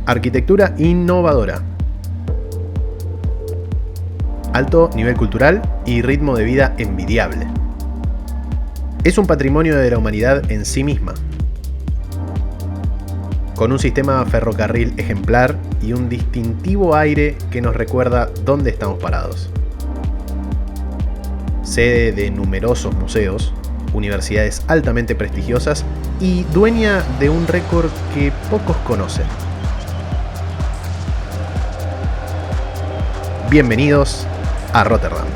Arquitectura innovadora. Alto nivel cultural y ritmo de vida envidiable. Es un patrimonio de la humanidad en sí misma, con un sistema ferrocarril ejemplar y un distintivo aire que nos recuerda dónde estamos parados. Sede de numerosos museos, universidades altamente prestigiosas y dueña de un récord que pocos conocen. Bienvenidos a Rotterdam.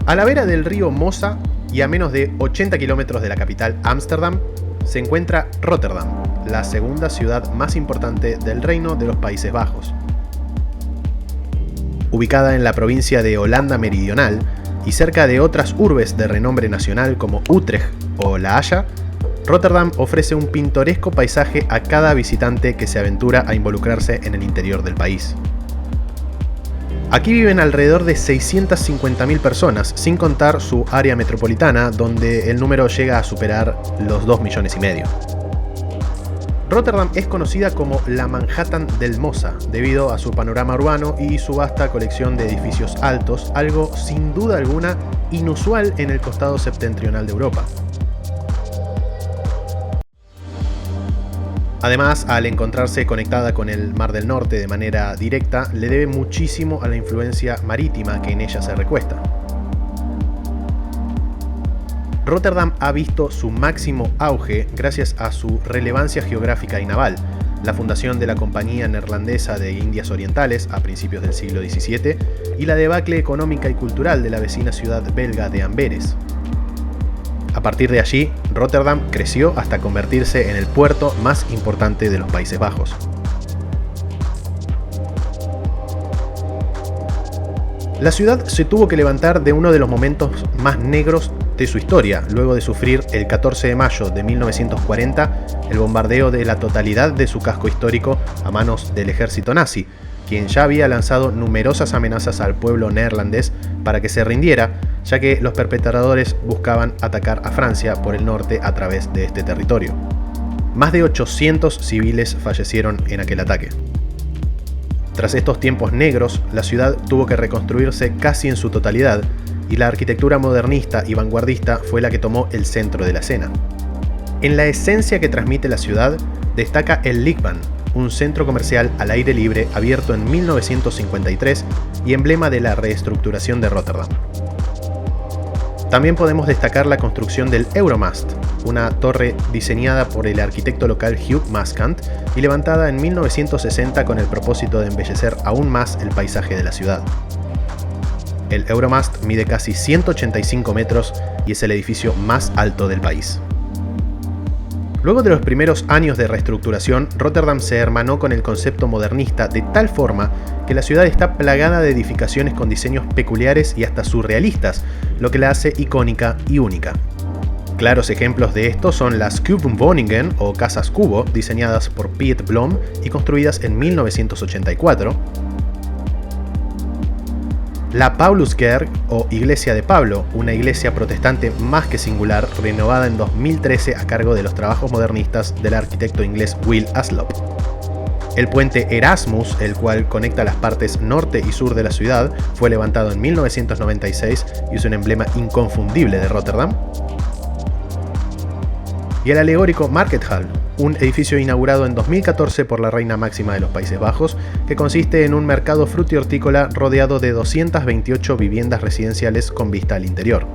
A la vera del río Mosa y a menos de 80 kilómetros de la capital Ámsterdam, se encuentra Rotterdam, la segunda ciudad más importante del Reino de los Países Bajos. Ubicada en la provincia de Holanda Meridional y cerca de otras urbes de renombre nacional como Utrecht o La Haya, Rotterdam ofrece un pintoresco paisaje a cada visitante que se aventura a involucrarse en el interior del país. Aquí viven alrededor de 650.000 personas, sin contar su área metropolitana, donde el número llega a superar los 2,5 millones. Rotterdam es conocida como la Manhattan del Mosa, debido a su panorama urbano y su vasta colección de edificios altos, algo sin duda alguna inusual en el costado septentrional de Europa. Además, al encontrarse conectada con el Mar del Norte de manera directa, le debe muchísimo a la influencia marítima que en ella se recuesta. Rotterdam ha visto su máximo auge gracias a su relevancia geográfica y naval, la fundación de la Compañía Neerlandesa de Indias Orientales a principios del siglo XVII y la debacle económica y cultural de la vecina ciudad belga de Amberes. A partir de allí, Rotterdam creció hasta convertirse en el puerto más importante de los Países Bajos. La ciudad se tuvo que levantar de uno de los momentos más negros de su historia, luego de sufrir el 14 de mayo de 1940 el bombardeo de la totalidad de su casco histórico a manos del ejército nazi, quien ya había lanzado numerosas amenazas al pueblo neerlandés para que se rindiera, ya que los perpetradores buscaban atacar a Francia por el norte a través de este territorio. Más de 800 civiles fallecieron en aquel ataque. Tras estos tiempos negros, la ciudad tuvo que reconstruirse casi en su totalidad, y la arquitectura modernista y vanguardista fue la que tomó el centro de la escena. En la esencia que transmite la ciudad, destaca el Lichtbahn, un centro comercial al aire libre abierto en 1953 y emblema de la reestructuración de Rotterdam. También podemos destacar la construcción del Euromast, una torre diseñada por el arquitecto local Hugh Maskant y levantada en 1960 con el propósito de embellecer aún más el paisaje de la ciudad. El Euromast mide casi 185 metros y es el edificio más alto del país. Luego de los primeros años de reestructuración, Rotterdam se hermanó con el concepto modernista de tal forma que la ciudad está plagada de edificaciones con diseños peculiares y hasta surrealistas, lo que la hace icónica y única. Claros ejemplos de esto son las Kubwoningen o casas cubo, diseñadas por Piet Blom y construidas en 1984, la Pauluskerk o Iglesia de Pablo, una iglesia protestante más que singular, renovada en 2013 a cargo de los trabajos modernistas del arquitecto inglés Will Aslop. El puente Erasmus, el cual conecta las partes norte y sur de la ciudad, fue levantado en 1996 y es un emblema inconfundible de Rotterdam. Y el alegórico Market Hall, un edificio inaugurado en 2014 por la reina máxima de los Países Bajos, que consiste en un mercado fruti-hortícola rodeado de 228 viviendas residenciales con vista al interior.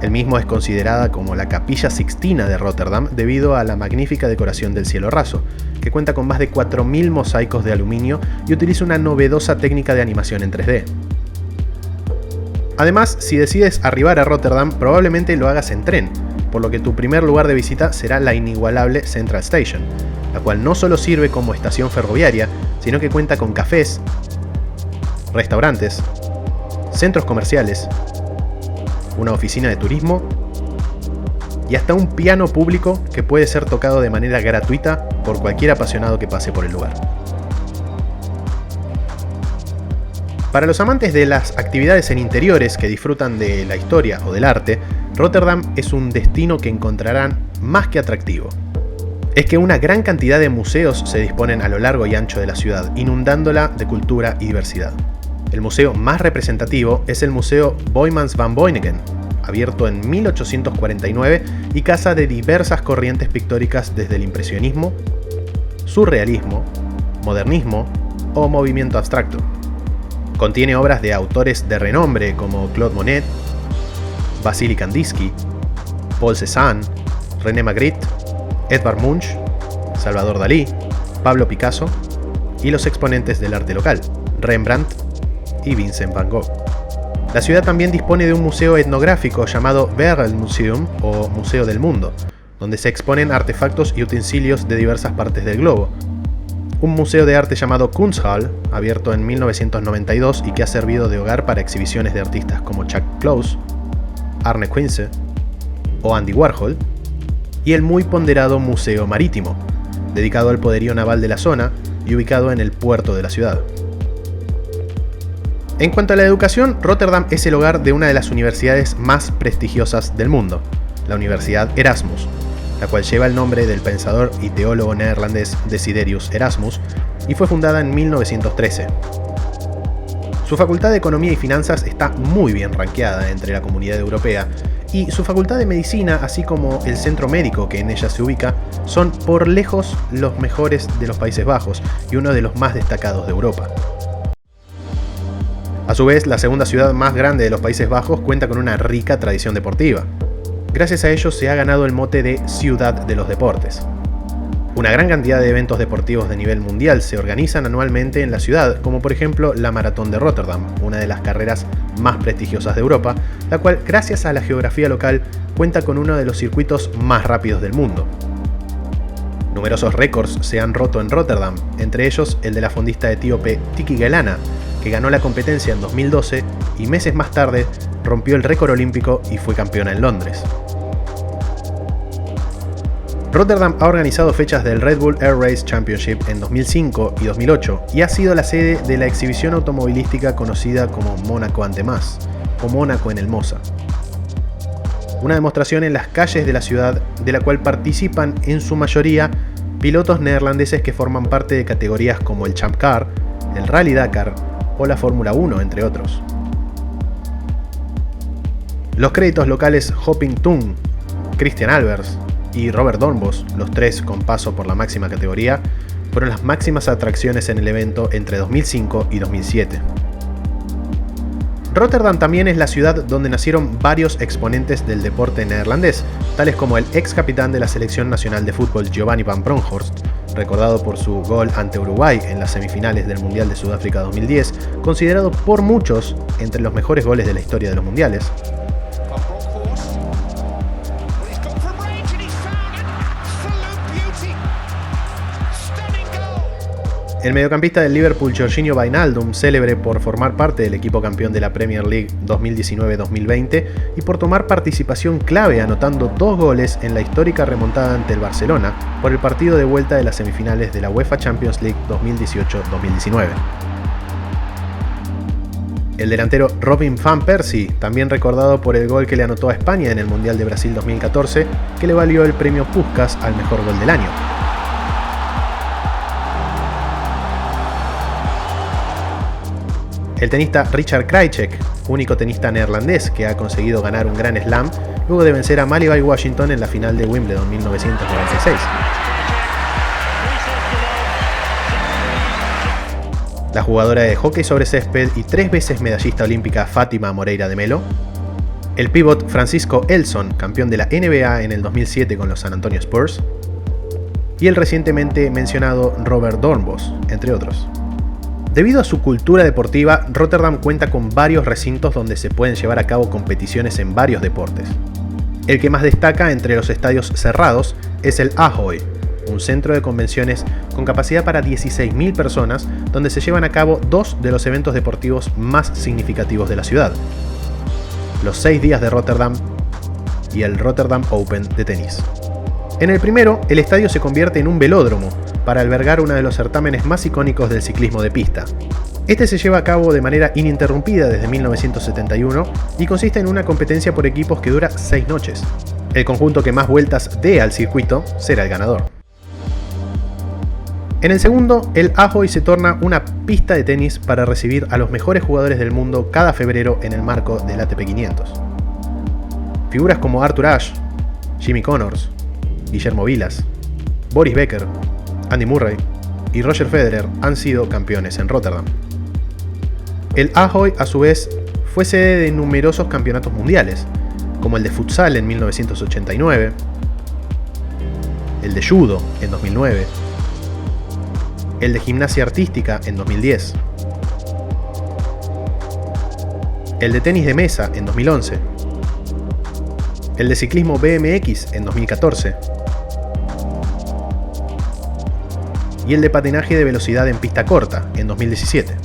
El mismo es considerada como la Capilla Sixtina de Rotterdam debido a la magnífica decoración del cielo raso, que cuenta con más de 4.000 mosaicos de aluminio y utiliza una novedosa técnica de animación en 3D. Además, si decides arribar a Rotterdam, probablemente lo hagas en tren, por lo que tu primer lugar de visita será la inigualable Central Station, la cual no solo sirve como estación ferroviaria, sino que cuenta con cafés, restaurantes, centros comerciales, una oficina de turismo y hasta un piano público que puede ser tocado de manera gratuita por cualquier apasionado que pase por el lugar. Para los amantes de las actividades en interiores que disfrutan de la historia o del arte, Rotterdam es un destino que encontrarán más que atractivo. Es que una gran cantidad de museos se disponen a lo largo y ancho de la ciudad, inundándola de cultura y diversidad. El museo más representativo es el Museo Boijmans van Beuningen, abierto en 1849 y casa de diversas corrientes pictóricas desde el impresionismo, surrealismo, modernismo o movimiento abstracto. Contiene obras de autores de renombre como Claude Monet, Wassily Kandinsky, Paul Cézanne, René Magritte, Edvard Munch, Salvador Dalí, Pablo Picasso y los exponentes del arte local, Rembrandt y Vincent van Gogh. La ciudad también dispone de un museo etnográfico llamado Wereldmuseum o Museo del Mundo, donde se exponen artefactos y utensilios de diversas partes del globo. Un museo de arte llamado Kunsthal, abierto en 1992 y que ha servido de hogar para exhibiciones de artistas como Chuck Close, Arne Quince o Andy Warhol, y el muy ponderado Museo Marítimo, dedicado al poderío naval de la zona y ubicado en el puerto de la ciudad. En cuanto a la educación, Rotterdam es el hogar de una de las universidades más prestigiosas del mundo, la Universidad Erasmus, la cual lleva el nombre del pensador y teólogo neerlandés Desiderius Erasmus y fue fundada en 1913. Su Facultad de Economía y Finanzas está muy bien rankeada entre la comunidad europea y su Facultad de Medicina, así como el centro médico que en ella se ubica, son por lejos los mejores de los Países Bajos y uno de los más destacados de Europa. A su vez, la segunda ciudad más grande de los Países Bajos cuenta con una rica tradición deportiva. Gracias a ello se ha ganado el mote de Ciudad de los Deportes. Una gran cantidad de eventos deportivos de nivel mundial se organizan anualmente en la ciudad, como por ejemplo la Maratón de Rotterdam, una de las carreras más prestigiosas de Europa, la cual, gracias a la geografía local, cuenta con uno de los circuitos más rápidos del mundo. Numerosos récords se han roto en Rotterdam, entre ellos el de la fondista etíope Tiki Gelana, que ganó la competencia en 2012 y meses más tarde rompió el récord olímpico y fue campeona en Londres. Rotterdam ha organizado fechas del Red Bull Air Race Championship en 2005 y 2008 y ha sido la sede de la exhibición automovilística conocida como Mónaco ante Más, o Mónaco en el Mosa. Una demostración en las calles de la ciudad de la cual participan en su mayoría pilotos neerlandeses que forman parte de categorías como el Champ Car, el Rally Dakar o la Fórmula 1, entre otros. Los créditos locales Hopping Toon, Christian Albers y Robert Dornbos, los tres con paso por la máxima categoría, fueron las máximas atracciones en el evento entre 2005 y 2007. Rotterdam también es la ciudad donde nacieron varios exponentes del deporte neerlandés, tales como el ex capitán de la selección nacional de fútbol Giovanni van Bronckhorst, recordado por su gol ante Uruguay en las semifinales del Mundial de Sudáfrica 2010, considerado por muchos entre los mejores goles de la historia de los mundiales. El mediocampista del Liverpool Georginio Wijnaldum, célebre por formar parte del equipo campeón de la Premier League 2019-2020 y por tomar participación clave anotando 2 goles en la histórica remontada ante el Barcelona por el partido de vuelta de las semifinales de la UEFA Champions League 2018-2019. El delantero Robin van Persie, también recordado por el gol que le anotó a España en el Mundial de Brasil 2014, que le valió el premio Puskás al mejor gol del año. El tenista Richard Krajicek, único tenista neerlandés que ha conseguido ganar un Grand Slam luego de vencer a Malibay Washington en la final de Wimbledon 1996. La jugadora de hockey sobre césped y 3 veces medallista olímpica Fátima Moreira de Melo. El pívot Francisco Elson, campeón de la NBA en el 2007 con los San Antonio Spurs. Y el recientemente mencionado Robert Dornbos, entre otros. Debido a su cultura deportiva, Rotterdam cuenta con varios recintos donde se pueden llevar a cabo competiciones en varios deportes. El que más destaca entre los estadios cerrados es el Ahoy, un centro de convenciones con capacidad para 16.000 personas, donde se llevan a cabo 2 de los eventos deportivos más significativos de la ciudad: los 6 días de Rotterdam y el Rotterdam Open de tenis. En el primero, el estadio se convierte en un velódromo para albergar uno de los certámenes más icónicos del ciclismo de pista. Este se lleva a cabo de manera ininterrumpida desde 1971 y consiste en una competencia por equipos que dura 6 noches. El conjunto que más vueltas dé al circuito será el ganador. En el segundo, el Ahoy se torna una pista de tenis para recibir a los mejores jugadores del mundo cada febrero en el marco del ATP 500. Figuras como Arthur Ashe, Jimmy Connors, Guillermo Vilas, Boris Becker, Andy Murray y Roger Federer han sido campeones en Rotterdam. El Ahoy, a su vez, fue sede de numerosos campeonatos mundiales, como el de futsal en 1989, el de judo en 2009, el de gimnasia artística en 2010, el de tenis de mesa en 2011, el de ciclismo BMX en 2014 y el de patinaje de velocidad en pista corta en 2017.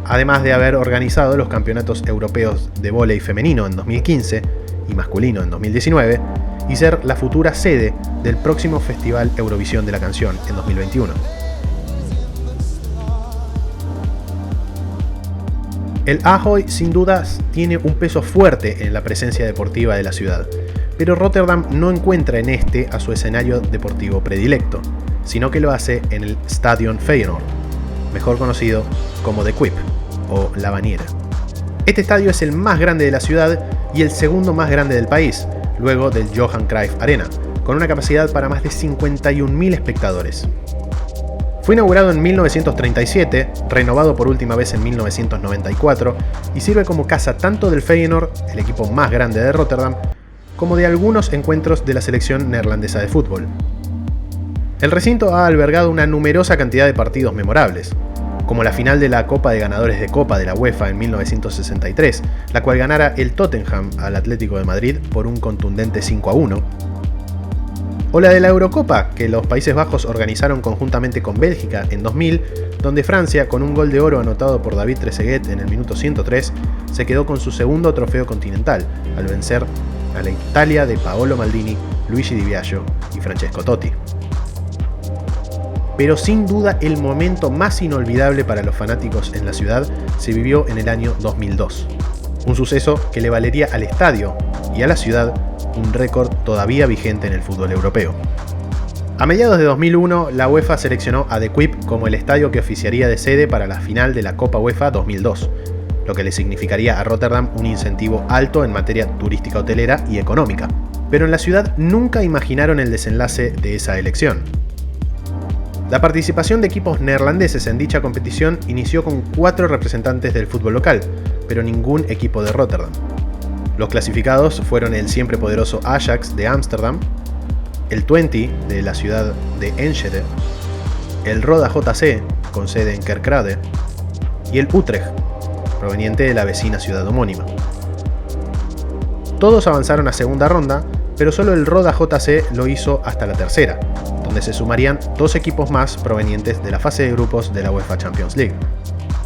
Además de haber organizado los campeonatos europeos de vóley femenino en 2015 y masculino en 2019 y ser la futura sede del próximo Festival Eurovisión de la Canción en 2021. El Ahoy sin dudas tiene un peso fuerte en la presencia deportiva de la ciudad, pero Rotterdam no encuentra en este a su escenario deportivo predilecto, sino que lo hace en el Stadion Feyenoord, mejor conocido como The Kuip o La Bañera. Este estadio es el más grande de la ciudad y el segundo más grande del país, luego del Johan Cruyff Arena, con una capacidad para más de 51.000 espectadores. Fue inaugurado en 1937, renovado por última vez en 1994 y sirve como casa tanto del Feyenoord, el equipo más grande de Rotterdam, como de algunos encuentros de la selección neerlandesa de fútbol. El recinto ha albergado una numerosa cantidad de partidos memorables, como la final de la Copa de Ganadores de Copa de la UEFA en 1963, la cual ganara el Tottenham al Atlético de Madrid por un contundente 5-1, o la de la Eurocopa, que los Países Bajos organizaron conjuntamente con Bélgica en 2000, donde Francia, con un gol de oro anotado por David Trezeguet en el minuto 103, se quedó con su segundo trofeo continental, al vencer a la Italia de Paolo Maldini, Luigi Di Biagio y Francesco Totti. Pero sin duda el momento más inolvidable para los fanáticos en la ciudad se vivió en el año 2002, un suceso que le valería al estadio y a la ciudad un récord todavía vigente en el fútbol europeo. A mediados de 2001, la UEFA seleccionó a The Kuip como el estadio que oficiaría de sede para la final de la Copa UEFA 2002, lo que le significaría a Rotterdam un incentivo alto en materia turística hotelera y económica. Pero en la ciudad nunca imaginaron el desenlace de esa elección. La participación de equipos neerlandeses en dicha competición inició con 4 representantes del fútbol local, pero ningún equipo de Rotterdam. Los clasificados fueron el siempre poderoso Ajax de Ámsterdam, el Twente de la ciudad de Enschede, el Roda JC, con sede en Kerkrade, y el Utrecht, proveniente de la vecina ciudad homónima. Todos avanzaron a segunda ronda, pero solo el Roda JC lo hizo hasta la tercera, donde se sumarían 2 equipos más provenientes de la fase de grupos de la UEFA Champions League.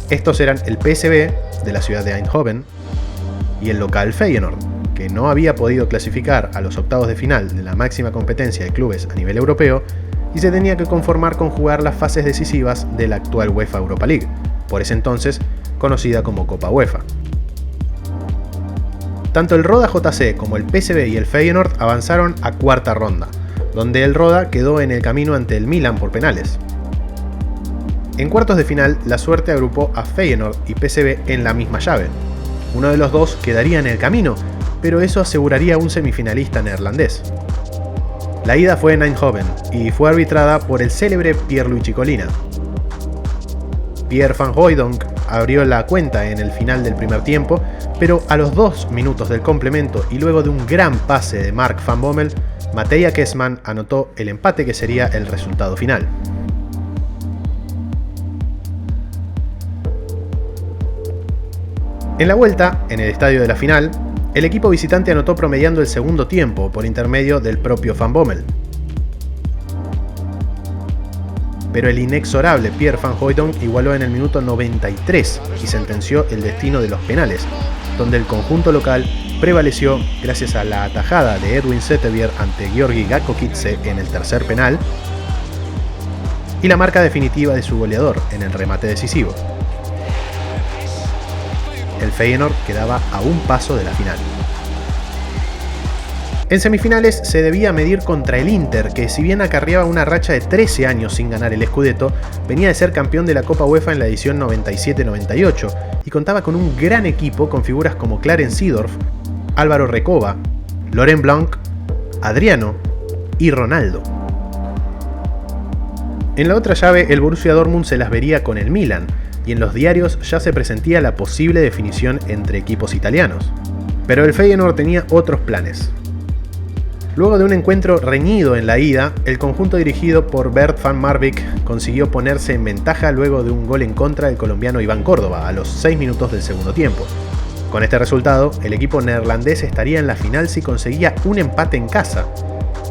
Estos eran el PSV, de la ciudad de Eindhoven, y el local Feyenoord, que no había podido clasificar a los octavos de final de la máxima competencia de clubes a nivel europeo y se tenía que conformar con jugar las fases decisivas de la actual UEFA Europa League, por ese entonces conocida como Copa UEFA. Tanto el Roda JC como el PSV y el Feyenoord avanzaron a cuarta ronda, donde el Roda quedó en el camino ante el Milan por penales. En cuartos de final, la suerte agrupó a Feyenoord y PSV en la misma llave. Uno de los dos quedaría en el camino, pero eso aseguraría un semifinalista neerlandés. La ida fue en Eindhoven y fue arbitrada por el célebre Pierluigi Collina. Pierre van Hooijdonk abrió la cuenta en el final del primer tiempo, pero a los 2 minutos del complemento y luego de un gran pase de Mark van Bommel, Mattia Kessman anotó el empate que sería el resultado final. En la vuelta, en el estadio de la final, el equipo visitante anotó promediando el segundo tiempo por intermedio del propio Van Bommel. Pero el inexorable Pierre van Hooijdonk igualó en el minuto 93 y sentenció el destino de los penales, donde el conjunto local prevaleció gracias a la atajada de Edwin Setevjer ante Georgi Gakokidze en el tercer penal y la marca definitiva de su goleador en el remate decisivo. El Feyenoord quedaba a un paso de la final. En semifinales se debía medir contra el Inter, que si bien acarreaba una racha de 13 años sin ganar el Scudetto, venía de ser campeón de la Copa UEFA en la edición 97-98 y contaba con un gran equipo con figuras como Clarence Seedorf, Álvaro Recoba, Laurent Blanc, Adriano y Ronaldo. En la otra llave, el Borussia Dortmund se las vería con el Milan, y en los diarios ya se presentía la posible definición entre equipos italianos. Pero el Feyenoord tenía otros planes. Luego de un encuentro reñido en la ida, el conjunto dirigido por Bert van Marwijk consiguió ponerse en ventaja luego de un gol en contra del colombiano Iván Córdoba a los 6 minutos del segundo tiempo. Con este resultado, el equipo neerlandés estaría en la final si conseguía un empate en casa,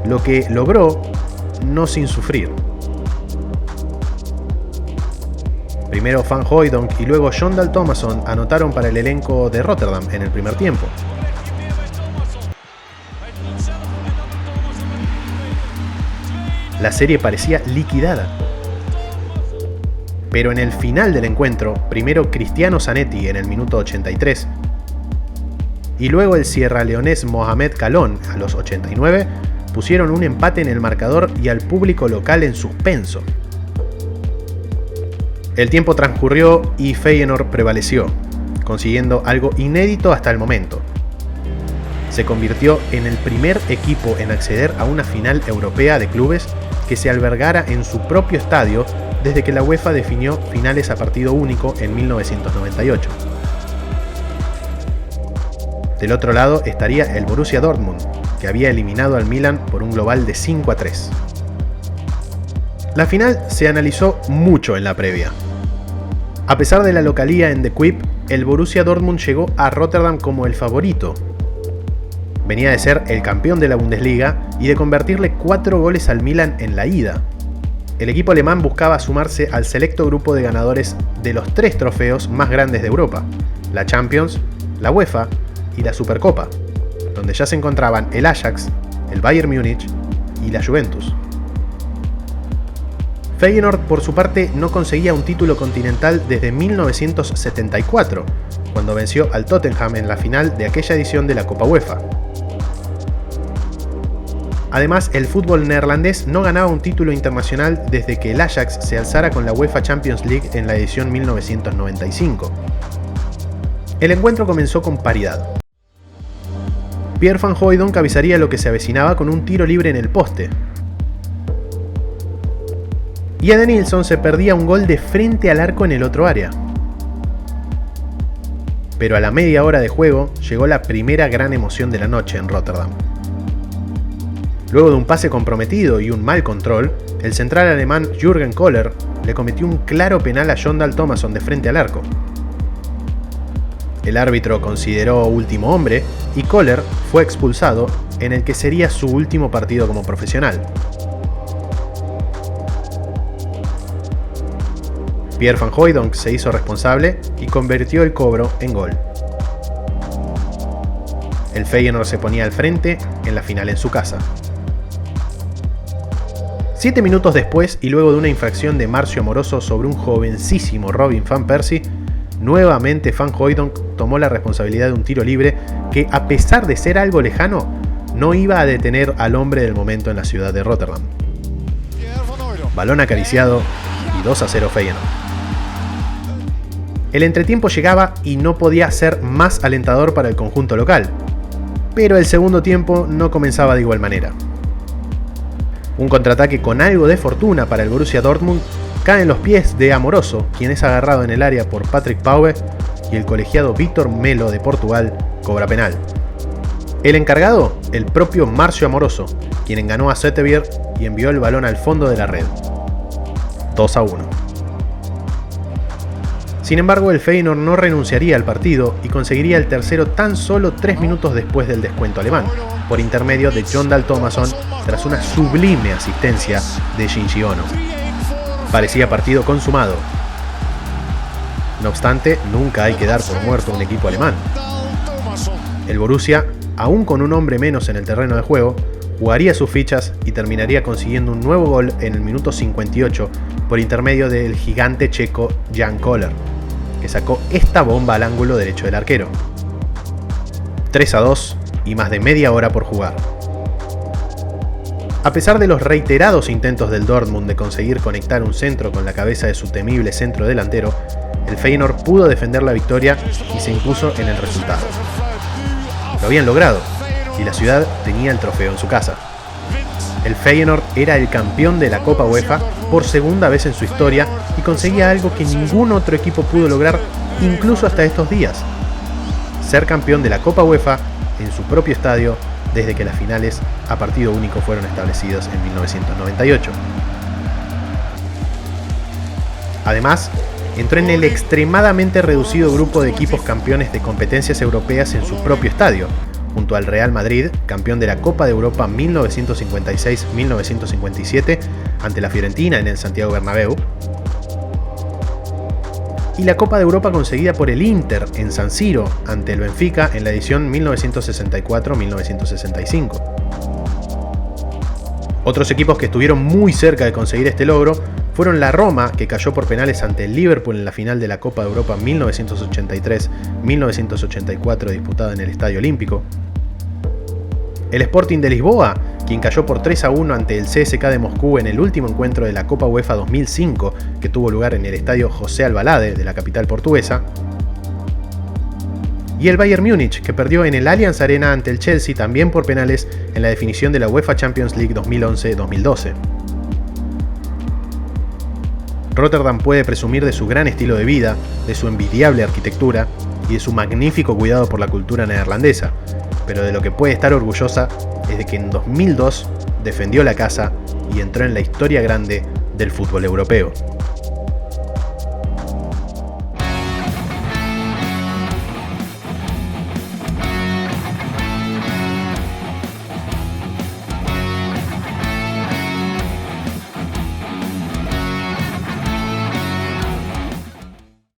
lo que logró no sin sufrir. Primero Van Hooijdonk y luego Jon Dahl Tomasson anotaron para el elenco de Rotterdam en el primer tiempo. La serie parecía liquidada. Pero en el final del encuentro, primero Cristiano Zanetti en el minuto 83 y luego el sierraleonés Mohamed Kalon a los 89 pusieron un empate en el marcador y al público local en suspenso. El tiempo transcurrió y Feyenoord prevaleció, consiguiendo algo inédito hasta el momento. Se convirtió en el primer equipo en acceder a una final europea de clubes que se albergara en su propio estadio desde que la UEFA definió finales a partido único en 1998. Del otro lado estaría el Borussia Dortmund, que había eliminado al Milan por un global de 5-3. La final se analizó mucho en la previa. A pesar de la localía en The Kuip, el Borussia Dortmund llegó a Rotterdam como el favorito. Venía de ser el campeón de la Bundesliga y de convertirle 4 goles al Milan en la ida. El equipo alemán buscaba sumarse al selecto grupo de ganadores de los 3 trofeos más grandes de Europa, la Champions, la UEFA y la Supercopa, donde ya se encontraban el Ajax, el Bayern Múnich y la Juventus. Feyenoord, por su parte, no conseguía un título continental desde 1974, cuando venció al Tottenham en la final de aquella edición de la Copa UEFA. Además, el fútbol neerlandés no ganaba un título internacional desde que el Ajax se alzara con la UEFA Champions League en la edición 1995. El encuentro comenzó con paridad. Pierre Van Hooijdonk avisaría lo que se avecinaba con un tiro libre en el poste. Y Edenilson se perdía un gol de frente al arco en el otro área. Pero a la media hora de juego llegó la primera gran emoción de la noche en Rotterdam. Luego de un pase comprometido y un mal control, el central alemán Jürgen Kohler le cometió un claro penal a Jon Dahl Tomasson de frente al arco. El árbitro consideró último hombre y Kohler fue expulsado en el que sería su último partido como profesional. Pierre Van Hooijdonk se hizo responsable y convirtió el cobro en gol. El Feyenoord se ponía al frente en la final en su casa. 7 minutos después, y luego de una infracción de Marcio Amoroso sobre un jovencísimo Robin van Persie, nuevamente Van Hooijdonk tomó la responsabilidad de un tiro libre que, a pesar de ser algo lejano, no iba a detener al hombre del momento en la ciudad de Rotterdam. Balón acariciado y 2-0 Feyenoord. El entretiempo llegaba y no podía ser más alentador para el conjunto local, pero el segundo tiempo no comenzaba de igual manera. Un contraataque con algo de fortuna para el Borussia Dortmund cae en los pies de Amoroso, quien es agarrado en el área por Patrick Pauve, y el colegiado Vítor Melo de Portugal cobra penal. El encargado, el propio Marcio Amoroso, quien enganó a Setevjer y envió el balón al fondo de la red. 2-1. Sin embargo, el Feyenoord no renunciaría al partido y conseguiría el tercero tan solo 3 minutos después del descuento alemán, por intermedio de Jon Dahl Tomasson tras una sublime asistencia de Shinji Ono. Parecía partido consumado. No obstante, nunca hay que dar por muerto a un equipo alemán. El Borussia, aún con un hombre menos en el terreno de juego, jugaría sus fichas y terminaría consiguiendo un nuevo gol en el minuto 58 por intermedio del gigante checo Jan Koller, que sacó esta bomba al ángulo derecho del arquero. 3-2 y más de media hora por jugar. A pesar de los reiterados intentos del Dortmund de conseguir conectar un centro con la cabeza de su temible centro delantero, el Feyenoord pudo defender la victoria y se impuso en el resultado. Lo habían logrado y la ciudad tenía el trofeo en su casa. El Feyenoord era el campeón de la Copa UEFA por segunda vez en su historia y conseguía algo que ningún otro equipo pudo lograr incluso hasta estos días: ser campeón de la Copa UEFA en su propio estadio desde que las finales a partido único fueron establecidas en 1998. Además, entró en el extremadamente reducido grupo de equipos campeones de competencias europeas en su propio estadio, junto al Real Madrid, campeón de la Copa de Europa 1956-1957 ante la Fiorentina en el Santiago Bernabéu, y la Copa de Europa conseguida por el Inter en San Siro ante el Benfica en la edición 1964-1965. Otros equipos que estuvieron muy cerca de conseguir este logro fueron la Roma, que cayó por penales ante el Liverpool en la final de la Copa de Europa 1983-1984 disputada en el Estadio Olímpico, el Sporting de Lisboa, quien cayó por 3-1 ante el CSKA de Moscú en el último encuentro de la Copa UEFA 2005, que tuvo lugar en el Estadio José Alvalade de la capital portuguesa, y el Bayern Múnich, que perdió en el Allianz Arena ante el Chelsea también por penales en la definición de la UEFA Champions League 2011-2012. Rotterdam puede presumir de su gran estilo de vida, de su envidiable arquitectura y de su magnífico cuidado por la cultura neerlandesa, pero de lo que puede estar orgullosa es de que en 2002 defendió la casa y entró en la historia grande del fútbol europeo.